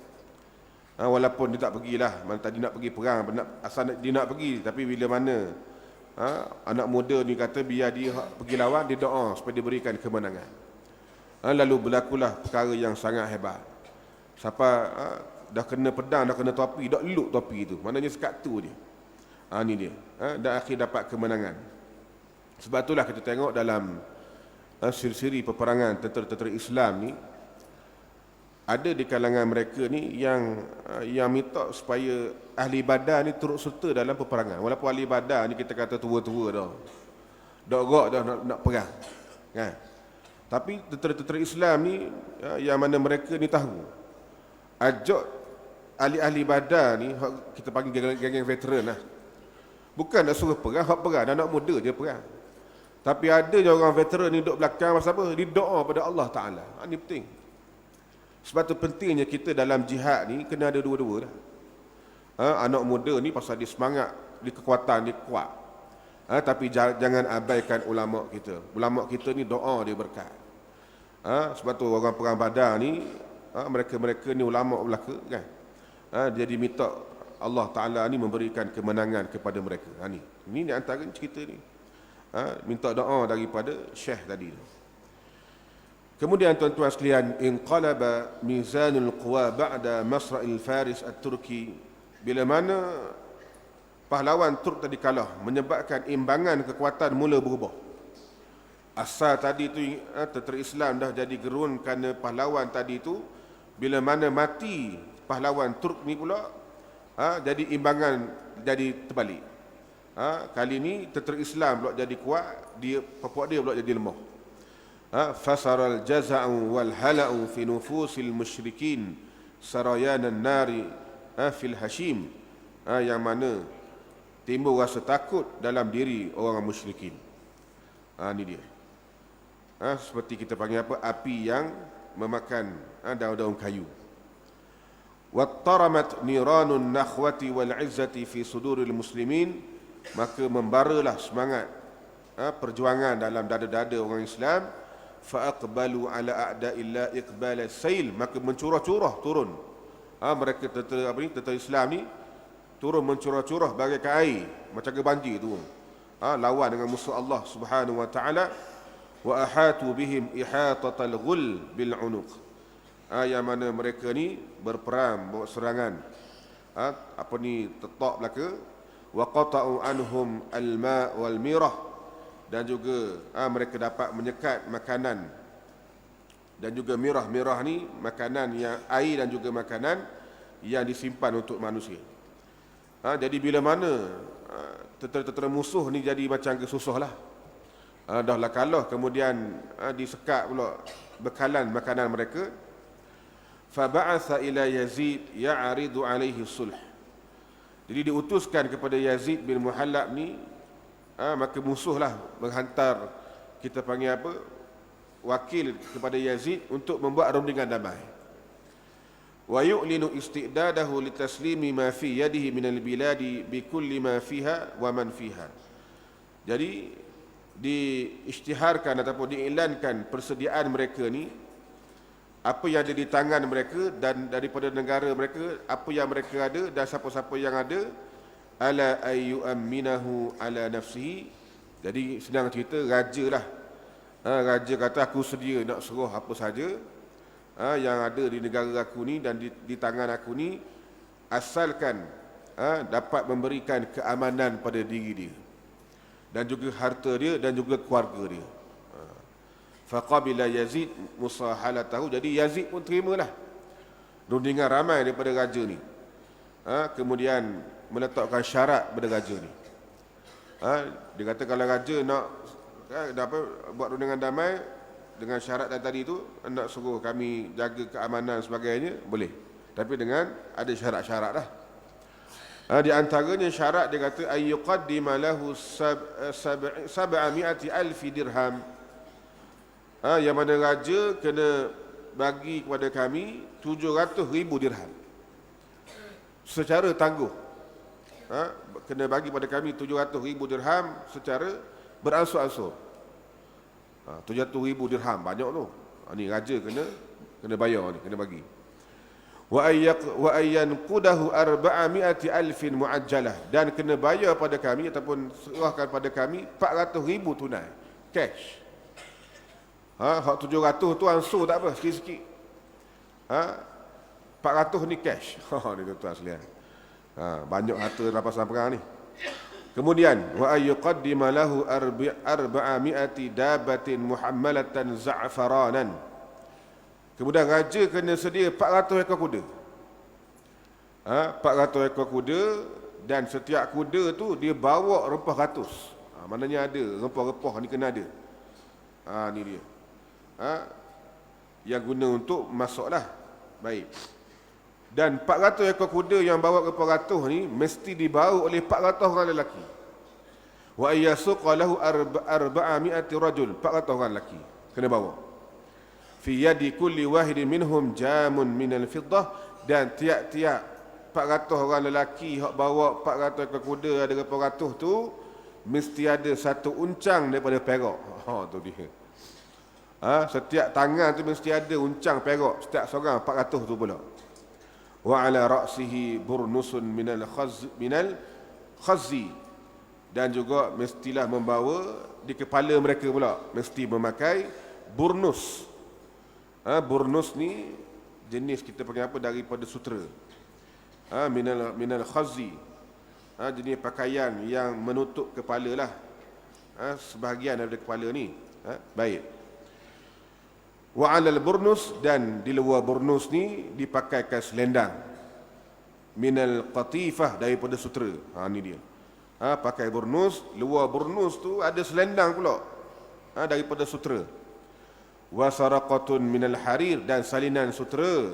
Walaupun dia tak pergilah, mana tadi nak pergi perang, asal dia nak pergi, tapi bila mana anak muda ni kata biar dia pergi lawan, dia doa supaya diberikan kemenangan. Lalu berlakulah perkara yang sangat hebat. Siapa dah kena pedang, dah kena topi, dah eluk topi tu, maknanya sekat tu dia. Ni dia. Dan akhir dapat kemenangan. Sebab itulah kita tengok dalam siri-siri peperangan tentera-tentera Islam ni, ada di kalangan mereka ni yang minta supaya ahli Badar ni turut serta dalam peperangan. Walaupun ahli Badar ni kita kata tua-tua dah. Dah gerak dah nak perang. Kan? Tapi tentera-tentera Islam ni yang mana mereka ni tahu. Ajak ahli-ahli Badar ni, kita panggil geng-geng veteran lah. Bukan nak suruh perang, hak perang anak muda je perang. Tapi ada je orang veteran ni duduk belakang pasal apa? Dia doa pada Allah Ta'ala. Ini penting. Sebab tu pentingnya kita dalam jihad ni kena ada dua-dua lah. Anak muda ni pasal dia semangat, dia kekuatan dia kuat. Tapi jangan abaikan ulama kita. Ulama kita ni doa dia berkat. Sebab tu orang perang Badar ni, mereka ni ulama belaka kan. Jadi minta Allah Ta'ala ni memberikan kemenangan kepada mereka. Ini antara cerita ni. Minta doa daripada Syekh tadi. Kemudian tuan-tuan sekalian, inqalaba mizanul quwa ba'da masra'il Faris at-Turki. Bila mana pahlawan Turk tadi kalah, menyebabkan imbangan kekuatan mula berubah. Asal tadi tu tentera Islam dah jadi gerun kerana pahlawan tadi tu. Bila mana mati pahlawan Turk ni pula, jadi imbangan jadi terbalik. Kali ni tentera Islam pula jadi kuat, pokok dia pula jadi lemah. Fasaral jaza'u wal hala'u fi nufusil musyrikin sarayanan nari fil hashim. Yang mana timbul rasa takut dalam diri orang musyrikin. Ni dia. Seperti kita panggil apa? Api yang memakan daun-daun kayu. Wattaramat niranun nakhwati wal izzati fi suduril muslimin. Maka membaralah semangat perjuangan dalam dada-dada orang Islam. Fa'aqbalu ala a'da'illah iqbal as-sail. Maka mencurah-curah turun. Mereka tentera Islam ni turun mencurah-curah bagaikan air, macam ke banjir turun. Lawan dengan musuh Allah Subhanahu wa taala. Wa ahatu bihim ihatatal ghul bil unuq. Yang mana mereka ni berperang, bawa serangan. Tetak belaka. Wa qata'u anhum al-ma' wal mirah. Dan juga mereka dapat menyekat makanan dan juga mirah ni makanan yang air dan juga makanan yang disimpan untuk manusia. Jadi bila mana tentera-tentera musuh ni jadi macam kesusah lah. Dah lah kalah, kemudian disekat pula bekalan makanan mereka. Faba'atha ila Yazid ya'ridu alaihi sulh. Jadi diutuskan kepada Yazid bin Muhallab ni. Maka musuhlah menghantar, kita panggil apa, wakil kepada Yazid untuk membuat rundingan damai. Wa yu'linu istidadahu litaslimi ma fi yadihi minal biladi bikulli ma fiha wa man fiha. Jadi diisytiharkan ataupun diiklankan persediaan mereka ni, apa yang ada di tangan mereka dan daripada negara mereka, apa yang mereka ada dan siapa-siapa yang ada, ala ayyu'amminahu ala nafsihi. Jadi senang cerita, raja lah. Raja kata aku sedia nak serah apa saja yang ada di negara aku ni dan di tangan aku ni, asalkan dapat memberikan keamanan pada diri dia dan juga harta dia dan juga keluarga dia. Faqabila Yazid musahalatahu. Jadi Yazid pun terimalah rundingan ramai daripada raja ni. Kemudian meletakkan syarat pada raja ni. Dia kata kalau raja nak buat rundingan damai dengan syarat tadi tu, nak suruh kami jaga keamanan sebagainya, boleh. Tapi dengan ada syarat-syarat lah. Di antaranya syarat dia kata ayyuqaddima lahu 700,000 dirham. Yang mana raja kena bagi kepada kami 700,000 dirham secara tangguh. Kena bagi pada kami 700,000 dirham secara beransur-ansur. 700,000 dirham banyak tu. Ni raja kena bayar ni, kena bagi. wa ayyanqudahu 400,000 muajjalah, dan kena bayar pada kami ataupun serahkan pada kami 400,000 tunai cash. Hak 700 tu ansur tak apa, sikit-sikit. 400 ni cash. Ni tuan-tuan sekalian. Banyak harta rampasan perang ni. Kemudian wa ayyuqaddima lahu 400 dabatin muhammalatan za'faranan. Kemudian raja kena sedia 400 ekor kuda. 400 ekor kuda, dan setiap kuda tu dia bawa rempah ratus. Maknanya ada rempah-rempah ni kena ada. Ni dia. Yang guna untuk masuklah. Baik. Dan 400 ekor kuda yang bawa rempah ratus ni mesti dibawa oleh 400 orang lelaki. Wa ayyasuqa lahu 400 rajul, 400 orang lelaki kena bawa. Fi yadi kulli wahidin minhum jamun minal fiddah, dan tiap-tiap 400 orang lelaki hak bawa 400 ekor kuda ada rempah ratus tu mesti ada satu uncang daripada perak. Tu dia. Setiap tangan tu mesti ada uncang perak, setiap seorang 400 tu pula. Wa ala ra'sihi burnusun minal khazzi, dan juga mestilah membawa di kepala mereka pula mesti memakai burnus. Burnus ni jenis kita panggil apa, daripada sutera. Minal khazzi, jenis pakaian yang menutup kepala lah, sebahagian daripada kepala ni. Baik. Wa 'alal burnus, dan di luar burnus ni dipakaikan selendang minal qatifah, daripada sutera. Ni dia. Pakai burnus, luar burnus tu ada selendang pula, daripada sutera. Wa saraqatun minal harir, dan salinan sutera,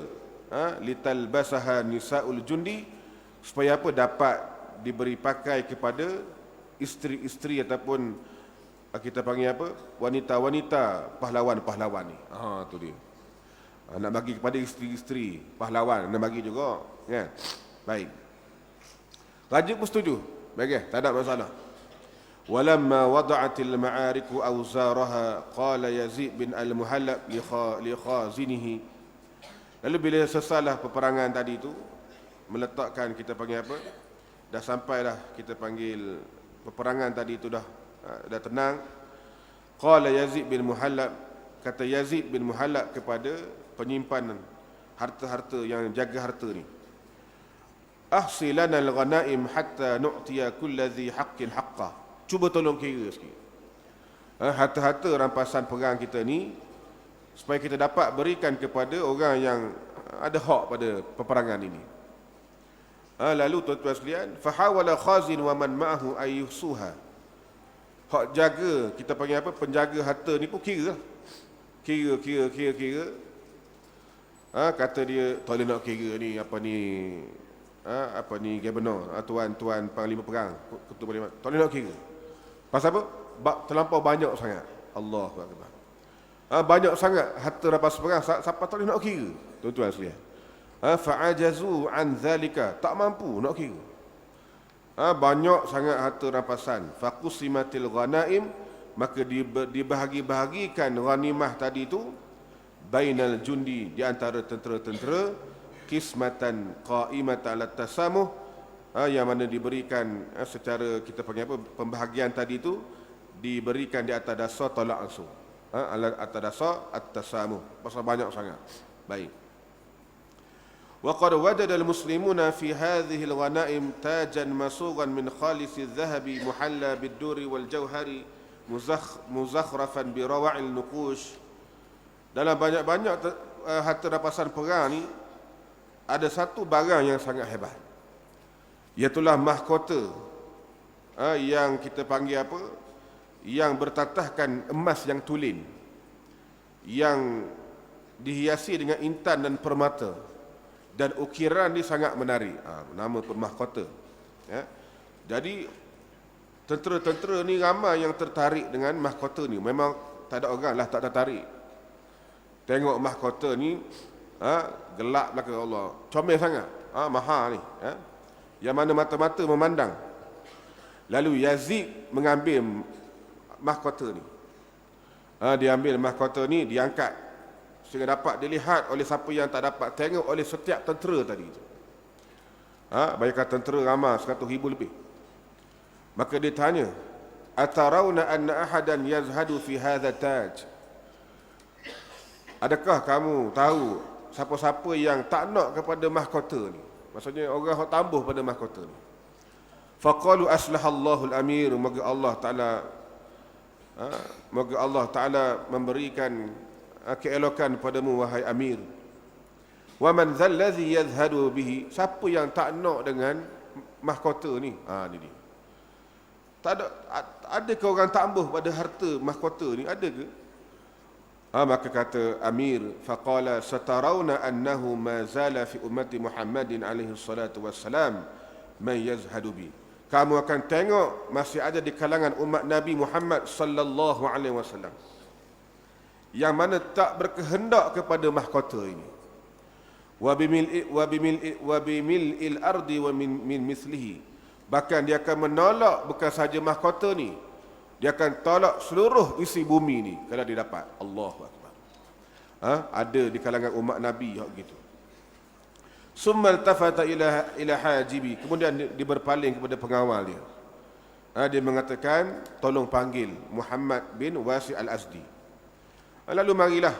litalbasaha nisaul jundi, supaya apa, dapat diberi pakai kepada isteri-isteri ataupun kita panggil apa, wanita-wanita pahlawan-pahlawan ni. Tu dia. Nak bagi kepada isteri-isteri pahlawan, nak bagi juga, kan? Baik. Raja pun setuju. Baik, tak ada masalah. Walamma wada'atil ma'ariku awzaraha qala Yazid bin al-Muhallab li khazinihi. Lalu bila selesailah peperangan tadi tu, meletakkan kita panggil apa, dah sampailah kita panggil peperangan tadi tu dah tenang. Qala Yazid bin Muhallab, kata Yazid bin Muhallab kepada penyimpan harta-harta yang jaga harta ni, ahsilana al-ghanaim hatta nu'tiya kulladhi haqqin haqqah. Cuba tolong kira sikit harta-harta rampasan perang kita ni, supaya kita dapat berikan kepada orang yang ada hak pada peperangan ini. Lalu tuan-tuan sekalian, fahawala khazin wa man ma'ahu ayyusuha. Hak jaga, kita panggil apa, penjaga harta ni pun kira. Kata dia, tak boleh nak kira ni, apa ni Governor, tuan-tuan panglima perang, ketua panglima, tak boleh nak kira. Pasal apa? Terlampau banyak sangat. Allahu akbar. Banyak sangat harta rampasan perang, siapa tak boleh nak kira, tuan-tuan sekalian. Fa'ajazu an zalika, tak mampu nak kira. Banyak sangat harta rampasan. Faqusimatil ghanaim, maka dibahagi-bahagikan ghanimah tadi itu bainal jundi, di antara tentera-tentera, qismatan qa'imatan ala tasamuh, yang mana diberikan secara kita panggil apa, pembahagian tadi itu diberikan di atas dasar tolak ansur, atas dasar at-tasamuh, pasal banyak sangat. Baik. وقد وجد المسلمون في هذه الغنائم تاجا مسوغا من خالص الذهب محلى بالدور والجوهر مزخرفا بروع النقوش. Dalam banyak-banyak harta rampasan perang ni ada satu barang yang sangat hebat, iaitulah mahkota yang kita panggil apa, yang bertatahkan emas yang tulen, yang dihiasi dengan intan dan permata, dan ukiran ni sangat menarik. Nama pun mahkota. Jadi tentera-tentera ni ramai yang tertarik dengan mahkota ni. Memang tak ada orang lah tak tertarik. Tengok mahkota ni, gelap belaka Allah, comel sangat, mahal ni, yang mana mata-mata memandang. Lalu Yazid mengambil mahkota ni. Dia ambil mahkota ni, diangkat sehingga dapat dilihat oleh siapa yang tak dapat tengok oleh setiap tentera tadi itu. Bayangkan tentera ramai 100,000 lebih. Maka dia tanya, atarawna anna ahadan yazhadu fi hadha taj? Adakah kamu tahu siapa-siapa yang tak nak kepada mahkota ni? Maksudnya orang yang tambuh pada mahkota ni. Faqalu aslahallahu al-amir, moga Allah Ta'ala memberikan keelokan padamu wahai amir. Wa man dhal ladzi yadhhadu bihi, siapa yang tak nak dengan mahkota ni? Ni dia. Tak ada ke orang tambuh pada harta mahkota ni? Ada ke? Maka kata amir, faqala satarawna annahu ma zala fi ummati Muhammadin alaihi salatu wassalam man yazhadu bi. Kamu akan tengok masih ada di kalangan umat Nabi Muhammad sallallahu alaihi wasallam yang mana tak berkehendak kepada mahkota ini. Wa bimil'il ardi wa min mislihi. Bahkan dia akan menolak bukan saja mahkota ni, dia akan tolak seluruh isi bumi ni kalau dia dapat. Allahu akbar. Ada di kalangan umat Nabi yang gitu. Summa iltafata ila hajibi, kemudian dia berpaling kepada pengawal dia. Dia mengatakan, tolong panggil Muhammad bin Wasi al-Azdi. Lalu marilah,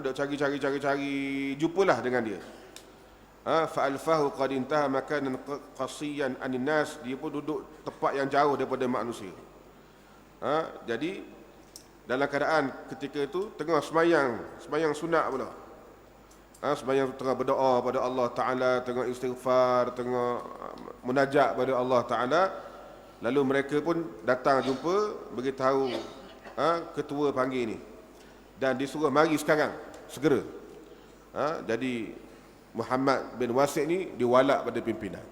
dok cari, jumpalah dengan dia. Fa'alfahu qad intaha makanan qasiyan anin nas, dia pun duduk tempat yang jauh daripada manusia. Jadi dalam keadaan ketika itu tengah semayang sunat pula. Semayang tengah berdoa pada Allah Ta'ala, tengah istighfar, tengah munajat pada Allah Ta'ala. Lalu mereka pun datang jumpa, beritahu ketua panggil ni, dan disuruh mari sekarang, segera. Jadi Muhammad bin Wasi' ni diwalak pada pimpinan.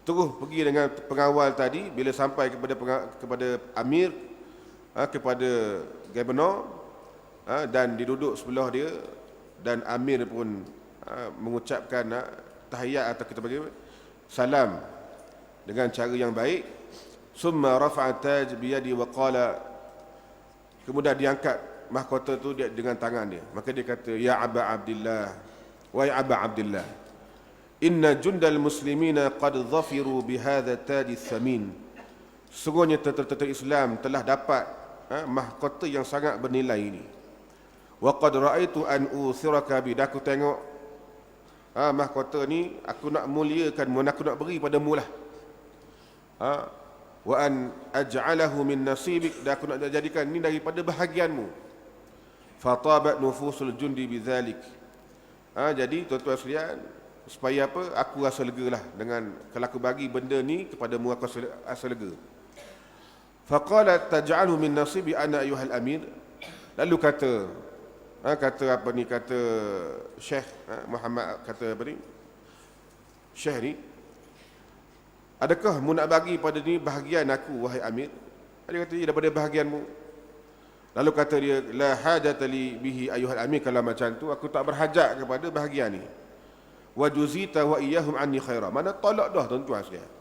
Terus pergi dengan pengawal tadi. Bila sampai kepada amir, kepada gubernur, dan diduduk sebelah dia, dan amir pun mengucapkan tahiyat atau kita panggil salam dengan cara yang baik. Summa rafa'a taj biyadi wa qala, kemudian diangkat mahkota tu dia dengan tangan dia. Maka dia kata, ya Aba Abdillah, wahai Aba Abdillah, inna jundal muslimina qad dhafiru bihadha taj thamin. Sungguhnya tentera Islam telah dapat mahkota yang sangat bernilai ini. Wa qad ra'aitu an uthiraka bi, aku tengok mahkota ni aku nak muliakan, aku nak beri padamu lah. Wa an aj'alahu min nasibik, dan aku nak jadikan ni daripada bahagianmu. Fatabat nufusul jundi bidzalik. Jadi tuan-tuan sekalian, supaya apa? Aku rasa lega lah dengan kalau aku bagi benda ni kepadamu, aku rasa lega. Faqala taj'alu min nasibi ana ayuhal amir. Lalu kata Syekh Muhammad, kata apa ni, Syekh ni, adakah mu nak bagi pada ni bahagian aku wahai amir? Dia kata, ya, daripada bahagianmu. Lalu kata dia, la hajata li bihi ayuhal amir, kalau macam tu aku tak berhajat kepada bahagian ni. Wa juzita wa iyyahum anni khaira. Mana tolak dah tuan-tuan sekalian.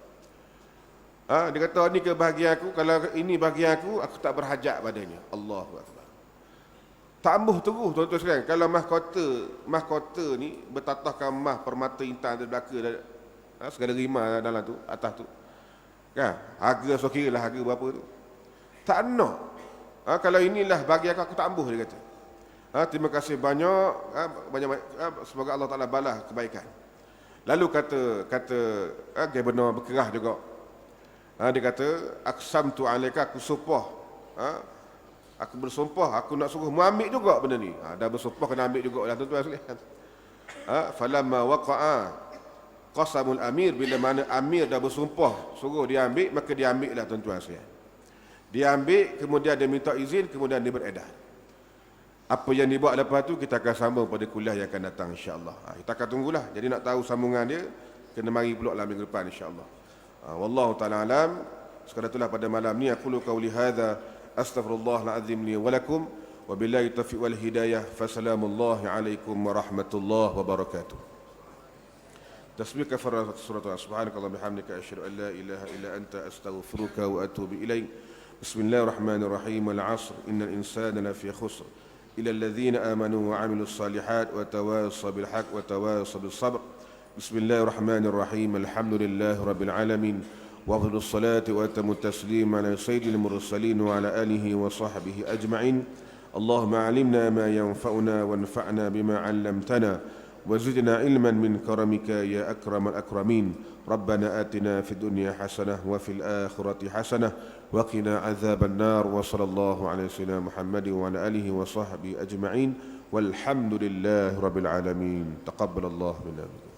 Dia kata, ni ke bahagian aku, kalau ini bahagian aku tak berhajat padanya. Allahu akbar. Tambah terus tuan-tuan sekalian, kalau mahkota ni bertatahkan mah permata intan dari belakang, segala rima dalam tu, atas tu. Kan? Harga so kira lah harga berapa tu. Tak nak. Kalau inilah bagi aku tak ambuh, dia kata. Terima kasih banyak, semoga Allah Ta'ala balas kebaikan. Lalu kata gubernur berkerah juga. Dia kata, aqsamtu alaika, aku sumpah. Aku bersumpah, aku nak suruh mu ambil juga benda ni. Dah bersumpah kena ambil juga lah tuan-tuan sekalian. Falamma waqa'a qasamul amir, bila mana amir dah bersumpah suruh dia ambil, maka dia ambil lah tuan-tuan sekalian. Dia ambil, kemudian dia minta izin, kemudian dia beredar. Apa yang dibuat lepas tu kita akan sambung pada kuliah yang akan datang insya-Allah. Kita akan tunggulah. Jadi nak tahu sambungan dia, kena mari pula lah minggu depan insya-Allah. Wallahu ta'ala alam. Sekadar itulah pada malam ni aku qauli hadza, astaghfirullahal azim li wa lakum, wa billahi taufiq wal hidayah. Fassalamullahi alaikum warahmatullahi wabarakatuh. Tasbih kafarat surat subhanakallah bihamdika asyhadu an la ilaha illa anta astaghfiruka wa atubu ilaik. Bismillahirrahmanirrahim. Wal 'asr innal insana lafi khusr إلى الذين آمنوا وعملوا الصالحات وتواصوا بالحق وتواصوا بالصبر. بسم الله الرحمن الرحيم. الحمد لله رب العالمين، وأفضل الصلاة وأتم التسليم على سيد المرسلين وعلى آله وصحبه أجمعين. اللهم علمنا ما ينفعنا وانفعنا بما علمتنا وزدنا علما من كرمك يا أكرم الأكرمين. ربنا آتنا في الدنيا حسنة وفي الآخرة حسنة وقنا عذاب النار. وصلى الله على سيدنا محمد وعلى آله وصحبه أجمعين، والحمد لله رب العالمين. تقبل الله منا.